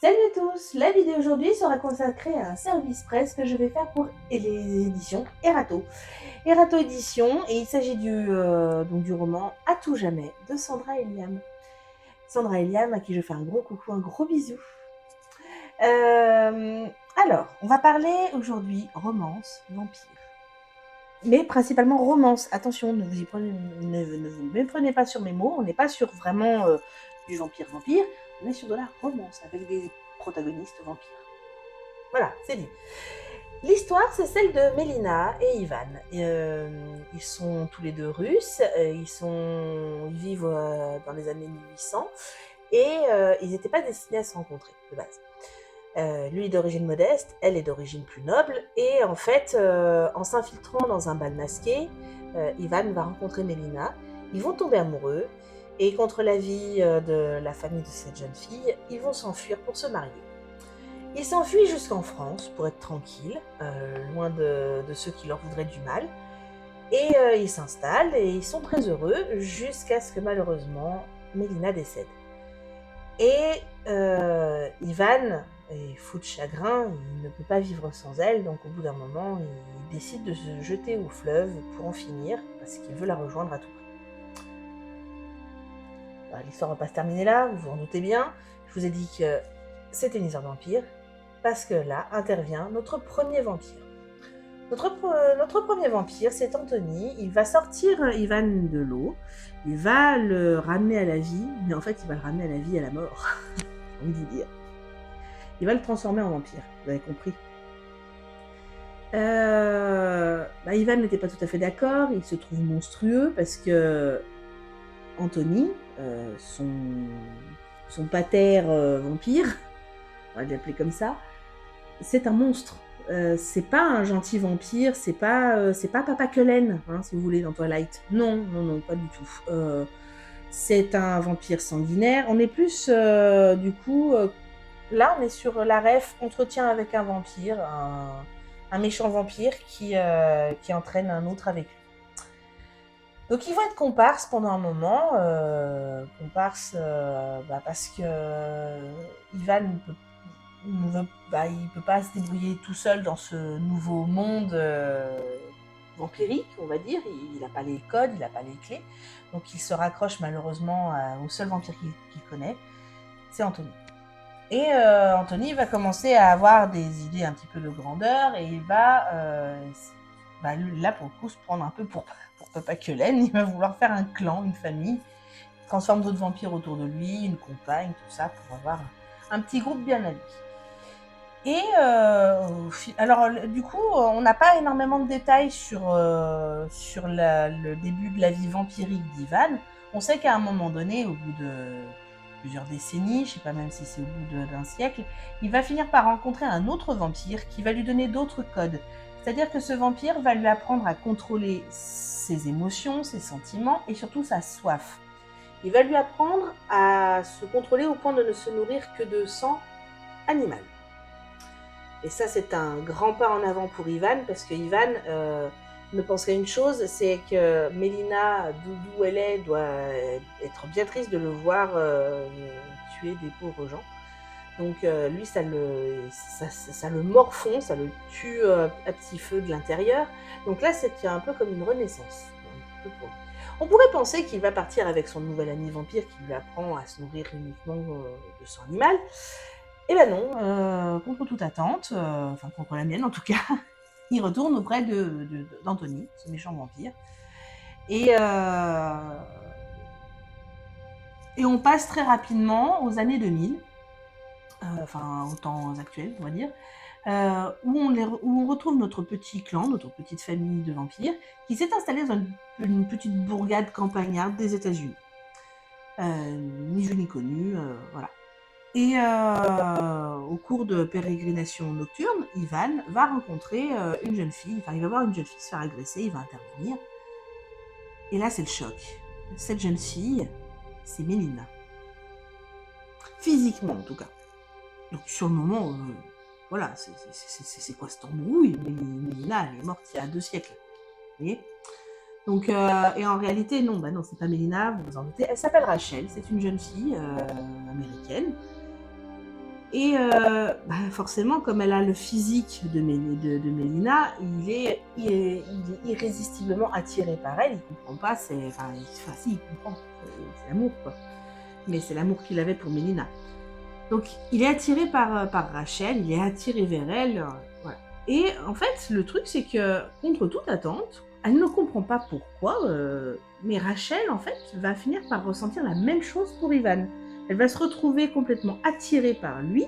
Salut à tous! La vidéo aujourd'hui sera consacrée à un service presse que je vais faire pour les éditions Erato. Erato Édition, et il s'agit du roman À tout jamais de Sandra Eliam. Sandra Eliam, à qui je fais un gros coucou, un gros bisou. Alors, on va parler aujourd'hui romance, vampire. Mais principalement romance. Attention, ne vous méprenez pas sur mes mots, on n'est pas sur vraiment du vampire-vampire, on est sur de la romance avec des protagonistes vampires. Voilà, c'est dit. L'histoire, c'est celle de Mélina et Ivan. Ils sont tous les deux russes, ils vivent dans les années 1800 et ils n'étaient pas destinés à se rencontrer de base. Lui est d'origine modeste, elle est d'origine plus noble, et en fait, en s'infiltrant dans un bal masqué, Ivan va rencontrer Mélina, ils vont tomber amoureux, et contre l'avis de la famille de cette jeune fille, ils vont s'enfuir pour se marier. Ils s'enfuient jusqu'en France pour être tranquilles, loin de ceux qui leur voudraient du mal, et ils s'installent, et ils sont très heureux, jusqu'à ce que malheureusement, Mélina décède. Et Ivan est fou de chagrin, il ne peut pas vivre sans elle, donc au bout d'un moment, il décide de se jeter au fleuve pour en finir, parce qu'il veut la rejoindre à tout prix. Bah, l'histoire ne va pas se terminer là, vous vous en doutez bien. Je vous ai dit que c'était une histoire de vampire, parce que là intervient notre premier vampire. Notre premier vampire, c'est Anthony. Il va sortir Ivan de l'eau, il va le ramener à la vie, mais en fait, il va le ramener à la vie et à la mort. J'ai envie de dire. Il va le transformer en vampire, vous avez compris. Ivan n'était pas tout à fait d'accord, il se trouve monstrueux parce que Anthony, son pater vampire, on va l'appeler comme ça, c'est un monstre. C'est pas un gentil vampire, c'est pas Papa Cullen, hein, si vous voulez, dans Twilight. Non, pas du tout. C'est un vampire sanguinaire. On est plus, là, on est sur la ref entretien avec un vampire, un méchant vampire qui entraîne un autre avec lui. Donc ils vont être comparses pendant un moment, parce que Ivan il peut pas se débrouiller tout seul dans ce nouveau monde vampirique, on va dire. Il n'a pas les codes, il n'a pas les clés, donc il se raccroche malheureusement au seul vampire qu'il connaît, c'est Anthony. Et Anthony va commencer à avoir des idées un petit peu de grandeur, et il va, là pour le coup, se prendre un peu pour Papa Cullen. Il va vouloir faire un clan, une famille, transforme d'autres vampires autour de lui, une compagne, tout ça, pour avoir un petit groupe bien à lui. Et alors, du coup, on n'a pas énormément de détails sur le début de la vie vampirique d'Ivan. On sait qu'à un moment donné, au bout de plusieurs décennies, je ne sais pas même si c'est au bout d'un siècle, il va finir par rencontrer un autre vampire qui va lui donner d'autres codes. C'est-à-dire que ce vampire va lui apprendre à contrôler ses émotions, ses sentiments et surtout sa soif. Il va lui apprendre à se contrôler au point de ne se nourrir que de sang animal. Et ça, c'est un grand pas en avant pour Ivan, parce que Ivan ne pense qu'à une chose, c'est que Mélina, d'où elle est, doit être bien triste de le voir tuer des pauvres gens. Donc lui, ça le morfond, ça le tue à petit feu de l'intérieur. Donc là, c'est un peu comme une renaissance. On pourrait penser qu'il va partir avec son nouvel ami vampire qui lui apprend à se nourrir uniquement de sang animal. Eh ben non, contre toute attente, enfin contre la mienne en tout cas, il retourne auprès d'Anthony, ce méchant vampire. Et on passe très rapidement aux années 2000, aux temps actuels, on va dire, où on retrouve notre petit clan, notre petite famille de vampires, qui s'est installée dans une petite bourgade campagnarde des États-Unis. Ni vu ni connu, voilà. Et au cours de pérégrinations nocturnes, Ivan va rencontrer une jeune fille, il va voir une jeune fille se faire agresser, il va intervenir. Et là, c'est le choc. Cette jeune fille, c'est Mélina. Physiquement, en tout cas. Donc, sur le moment, voilà, c'est quoi cette embrouille? Mélina, elle est morte il y a 2 siècles. Vous voyez? Donc, et en réalité, non, c'est pas Mélina, vous vous en doutez. Elle s'appelle Rachel, c'est une jeune fille américaine. Et forcément, comme elle a le physique de Mélina, il est irrésistiblement attiré par elle. Il comprend pas, si, il comprend, c'est l'amour, quoi. Mais c'est l'amour qu'il avait pour Mélina. Donc, il est attiré par Rachel, il est attiré vers elle, voilà. Et en fait, le truc, c'est que, contre toute attente, elle ne comprend pas pourquoi, mais Rachel, en fait, va finir par ressentir la même chose pour Ivan. Elle va se retrouver complètement attirée par lui,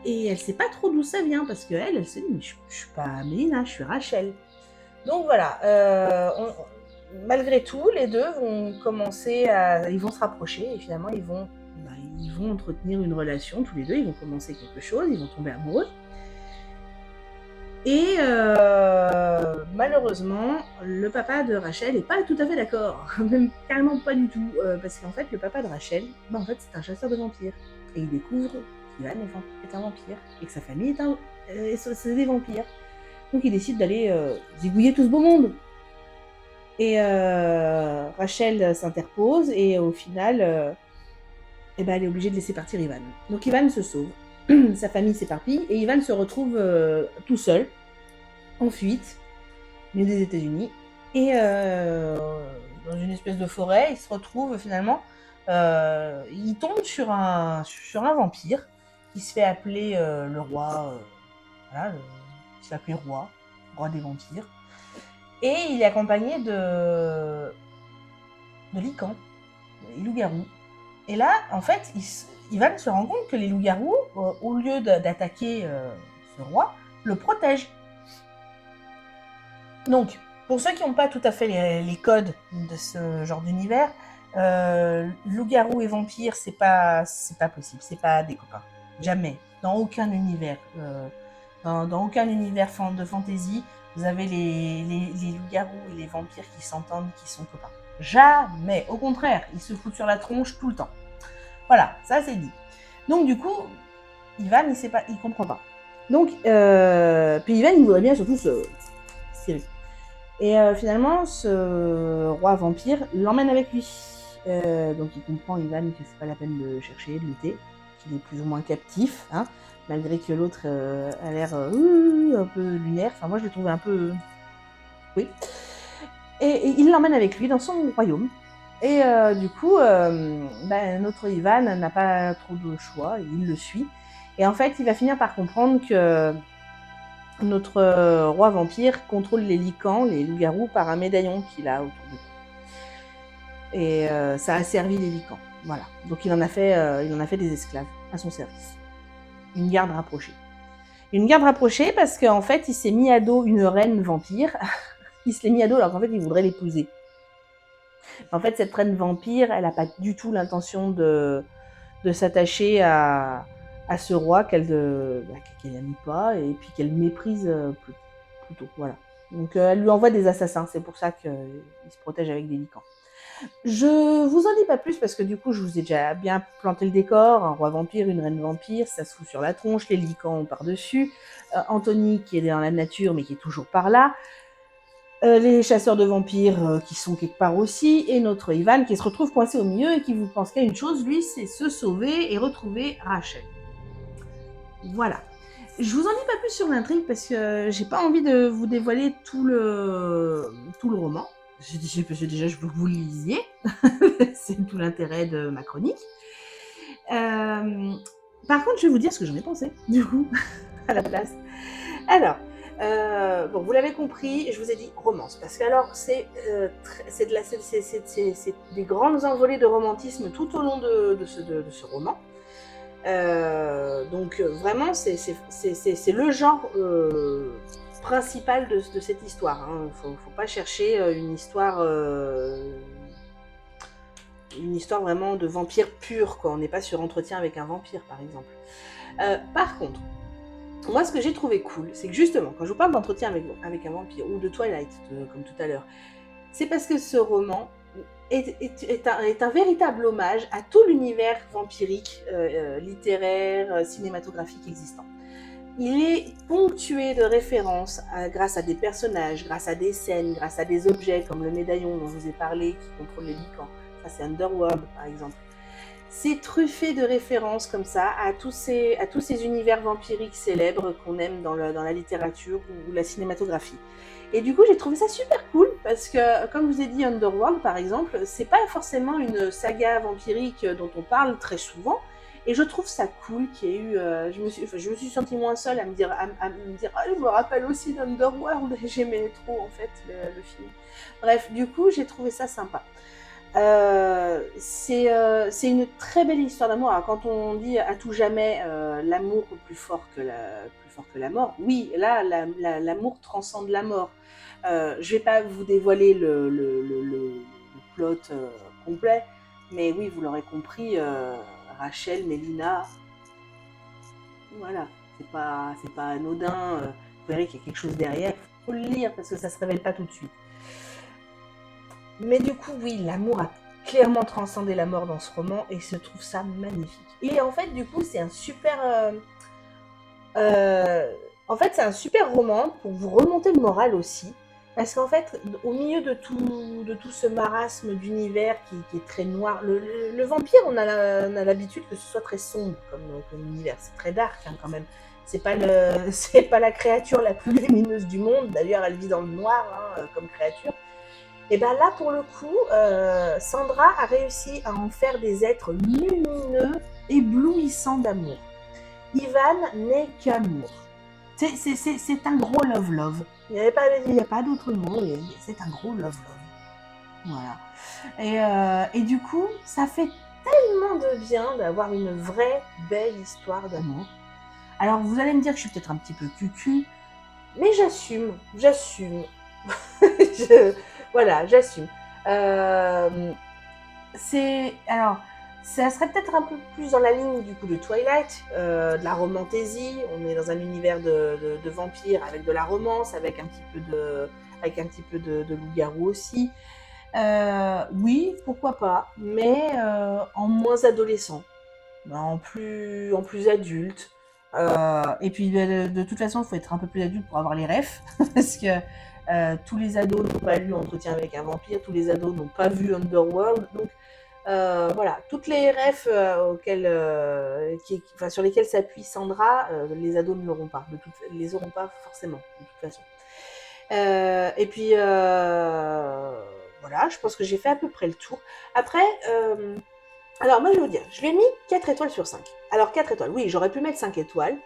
et elle sait pas trop d'où ça vient, parce qu'elle, elle se dit, mais je suis pas Mélina, je suis Rachel. Donc voilà, malgré tout, les deux vont ils vont se rapprocher, et finalement, ils vont entretenir une relation, tous les deux, ils vont commencer quelque chose, ils vont tomber amoureux. Et malheureusement, le papa de Rachel n'est pas tout à fait d'accord, même carrément pas du tout, parce qu'en fait, le papa de Rachel, en fait, c'est un chasseur de vampires. Et il découvre qu'Ivan est un vampire, et que sa famille c'est des vampires. Donc il décide d'aller zigouiller tout ce beau monde. Et Rachel s'interpose, et au final, elle est obligée de laisser partir Ivan. Donc Ivan se sauve, sa famille s'éparpille, et Ivan se retrouve tout seul, en fuite, mais des États-Unis, et dans une espèce de forêt, il se retrouve finalement, il tombe sur un vampire qui se fait appeler le roi, il se fait appeler roi des vampires, et il est accompagné de Lycan, les loups-garous. Et là, en fait, Ivan se rend compte que les loups-garous, au lieu d'attaquer ce roi, le protègent. Donc, pour ceux qui n'ont pas tout à fait les codes de ce genre d'univers, loup-garou et vampire, c'est pas possible, c'est pas des copains. Jamais. Dans aucun univers. Dans aucun univers de fantasy, vous avez les loups-garous et les vampires qui s'entendent, qui sont copains. Jamais. Au contraire, ils se foutent sur la tronche tout le temps. Voilà, ça c'est dit. Donc du coup, Ivan, il comprend pas. Donc, puis Ivan, il voudrait bien surtout se tirer. Et finalement, ce roi vampire l'emmène avec lui. Donc il comprend, Ivan, que c'est pas la peine de chercher, de lutter, qu'il est plus ou moins captif, hein, malgré que l'autre a l'air un peu lunaire. Enfin, moi, je l'ai trouvé un peu... Oui. Et il l'emmène avec lui dans son royaume. Et du coup, notre Ivan n'a pas trop de choix, il le suit. Et en fait, il va finir par comprendre que notre roi vampire contrôle les lycans, les loups-garous, par un médaillon qu'il a autour de lui. Et ça a servi les lycans. Voilà. Donc il en a fait des esclaves à son service. Une garde rapprochée. Une garde rapprochée parce qu'en fait, il s'est mis à dos une reine vampire. Il se l'est mis à dos alors qu'en fait, il voudrait l'épouser. En fait, cette reine vampire, elle n'a pas du tout l'intention de s'attacher à ce roi qu'elle n'aime pas et puis qu'elle méprise plutôt. Voilà. Donc elle lui envoie des assassins, c'est pour ça qu'il se protège avec des lycans. Je vous en dis pas plus parce que du coup je vous ai déjà bien planté le décor, un roi vampire, une reine vampire, ça se fout sur la tronche, les lycans par-dessus, Anthony qui est dans la nature mais qui est toujours par là, les chasseurs de vampires qui sont quelque part aussi, et notre Ivan qui se retrouve coincé au milieu et qui vous pense qu'à une chose, lui, c'est se sauver et retrouver Rachel. Voilà. Je vous en dis pas plus sur l'intrigue parce que j'ai pas envie de vous dévoiler tout le roman. Parce que déjà, je veux que vous le lisiez. C'est tout l'intérêt de ma chronique. Par contre, je vais vous dire ce que j'en ai pensé, du coup, à la place. Alors, bon, vous l'avez compris, je vous ai dit romance, parce que alors c'est des grandes envolées de romantisme tout au long de ce roman. Donc vraiment, c'est le genre principal de cette histoire. Hein. Faut pas chercher une histoire vraiment de vampire pur, quoi. On n'est pas sur Entretien avec un vampire, par exemple. Par contre, moi, ce que j'ai trouvé cool, c'est que justement, quand je vous parle d'Entretien avec un vampire, ou de Twilight, comme tout à l'heure, c'est parce que ce roman est un véritable hommage à tout l'univers vampirique, littéraire, cinématographique existant. Il est ponctué de références grâce à des personnages, grâce à des scènes, grâce à des objets, comme le médaillon dont je vous ai parlé, qui contrôle les lycans. Ça, c'est Underworld, par exemple. C'est truffé de références comme ça à tous ces univers vampiriques célèbres qu'on aime dans la littérature ou la cinématographie. Et du coup, j'ai trouvé ça super cool parce que, comme je vous ai dit, Underworld, par exemple, c'est pas forcément une saga vampirique dont on parle très souvent. Et je trouve ça cool qu'il y ait eu. Je me suis sentie moins seule à me dire, ah, je me rappelle aussi d'Underworld. J'aimais trop en fait le film. Bref, du coup, j'ai trouvé ça sympa. C'est une très belle histoire d'amour. Alors, quand on dit à tout jamais l'amour plus fort que la mort, oui, là, l'amour transcende la mort. Je vais pas vous dévoiler le plot complet, mais oui, vous l'aurez compris, Rachel, Mélina, voilà, c'est pas anodin. Vous verrez qu'il y a quelque chose derrière. Il faut le lire parce que ça se révèle pas tout de suite. Mais du coup, oui, l'amour a clairement transcendé la mort dans ce roman et je trouve ça magnifique. Et en fait, du coup, c'est un super. En fait, c'est un super roman pour vous remonter le moral aussi. Parce qu'en fait, au milieu de tout ce marasme d'univers qui est très noir, le vampire, on a l'habitude que ce soit très sombre comme univers. C'est très dark hein, quand même. C'est pas la créature la plus lumineuse du monde. D'ailleurs, elle vit dans le noir hein, comme créature. Et bien là, pour le coup, Sandra a réussi à en faire des êtres lumineux, éblouissants d'amour. Ivan n'est qu'amour. C'est un gros love-love. Il n'y a pas d'autre mot, c'est un gros love-love. Voilà. Et du coup, ça fait tellement de bien d'avoir une vraie belle histoire d'amour. Alors, vous allez me dire que je suis peut-être un petit peu cucu, mais j'assume. Voilà, j'assume. Alors, ça serait peut-être un peu plus dans la ligne du coup de Twilight, de la romantaisie. On est dans un univers de vampires avec de la romance, avec un petit peu de loup-garou aussi. Oui, pourquoi pas, mais en moins adolescent, en plus adulte. Et puis de toute façon, il faut être un peu plus adulte pour avoir les refs, parce que tous les ados n'ont pas lu Entretien avec un vampire, tous les ados n'ont pas vu Underworld, donc voilà, toutes les refs sur lesquelles s'appuie Sandra, les ados ne l'auront pas, les auront pas forcément, de toute façon. Et puis voilà, je pense que j'ai fait à peu près le tour. Après, alors moi je vais vous dire, je lui ai mis 4 étoiles sur 5. Alors 4 étoiles, oui, j'aurais pu mettre 5 étoiles.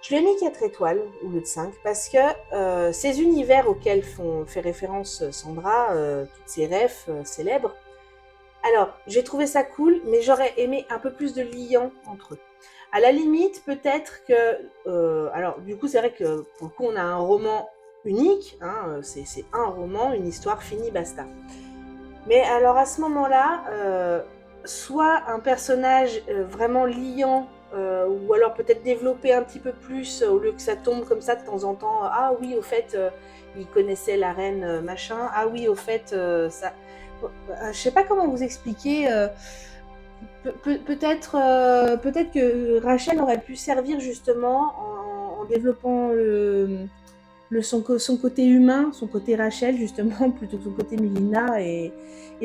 Je lui ai mis 4 étoiles au lieu de 5 parce que ces univers auxquels fait référence Sandra, toutes ces refs célèbres, alors j'ai trouvé ça cool, mais j'aurais aimé un peu plus de liant entre eux. À la limite, peut-être que... alors du coup, c'est vrai que pour le coup, on a un roman unique, hein, c'est un roman, une histoire finie, basta. Mais alors à ce moment-là, soit un personnage vraiment liant, ou alors peut-être développer un petit peu plus, au lieu que ça tombe comme ça de temps en temps. Ah oui, au fait, il connaissait la reine machin. Ah oui, au fait, ça... Je sais pas comment vous expliquer. Peut-être que Rachel aurait pu servir justement en développant son côté humain, son côté Rachel justement, plutôt que son côté Mélina, et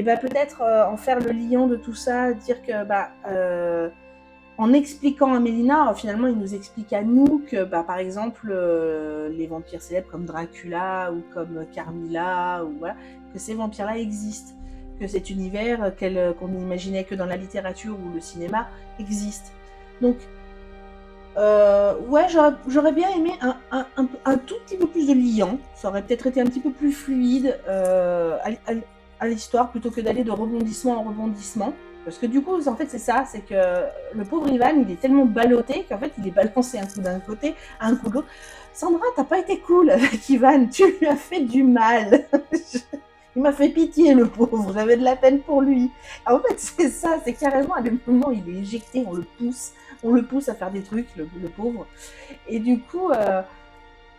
bah, peut-être en faire le liant de tout ça, dire que en expliquant à Mélina, finalement il nous explique à nous que par exemple les vampires célèbres comme Dracula ou comme Carmilla, ou voilà, que ces vampires-là existent, que cet univers qu'on n'imaginait que dans la littérature ou le cinéma existe. Donc ouais, j'aurais bien aimé un tout petit peu plus de liant. Ça aurait peut-être été un petit peu plus fluide à l'histoire, plutôt que d'aller de rebondissement en rebondissement. Parce que du coup, en fait, c'est ça, c'est que le pauvre Ivan, il est tellement ballotté qu'en fait, il est balancé un coup d'un côté, un coup de l'autre. Sandra, t'as pas été cool avec Ivan, tu lui as fait du mal. Il m'a fait pitié, le pauvre, j'avais de la peine pour lui. En fait, c'est ça, c'est carrément à des moments, il est éjecté, on le pousse à faire des trucs, le pauvre. Et du coup,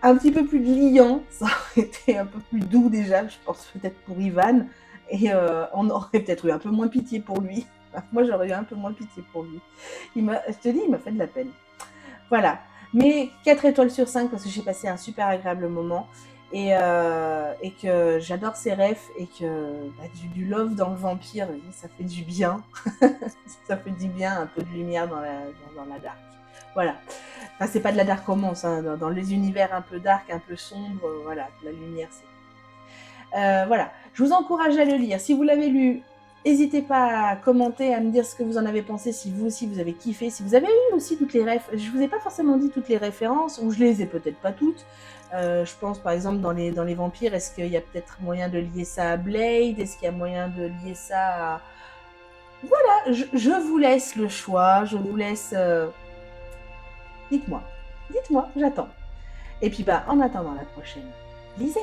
un petit peu plus liant, ça aurait été un peu plus doux déjà, je pense peut-être pour Ivan, et on aurait peut-être eu un peu moins pitié pour lui. Moi, j'aurais eu un peu moins pitié pour lui. Je te dis, il m'a fait de la peine. Voilà. Mais 4 étoiles sur 5 parce que j'ai passé un super agréable moment. et que j'adore ces refs et que bah, du love dans le vampire, ça fait du bien. Ça fait du bien, un peu de lumière dans la dark. Voilà. Enfin, c'est pas de la dark romance, hein, dans les univers un peu dark, un peu sombres, voilà, la lumière, c'est... Voilà, je vous encourage à le lire. Si vous l'avez lu, n'hésitez pas à commenter, à me dire ce que vous en avez pensé, si vous aussi vous avez kiffé, si vous avez eu aussi toutes les refs. Je vous ai pas forcément dit toutes les références, ou je les ai peut-être pas toutes. Je pense par exemple dans les vampires, est-ce qu'il y a peut-être moyen de lier ça à Blade? Est-ce qu'il y a moyen de lier ça à... Voilà, je vous laisse le choix, je vous laisse... Dites-moi, dites-moi, j'attends. Et puis bah, en attendant la prochaine, lisez.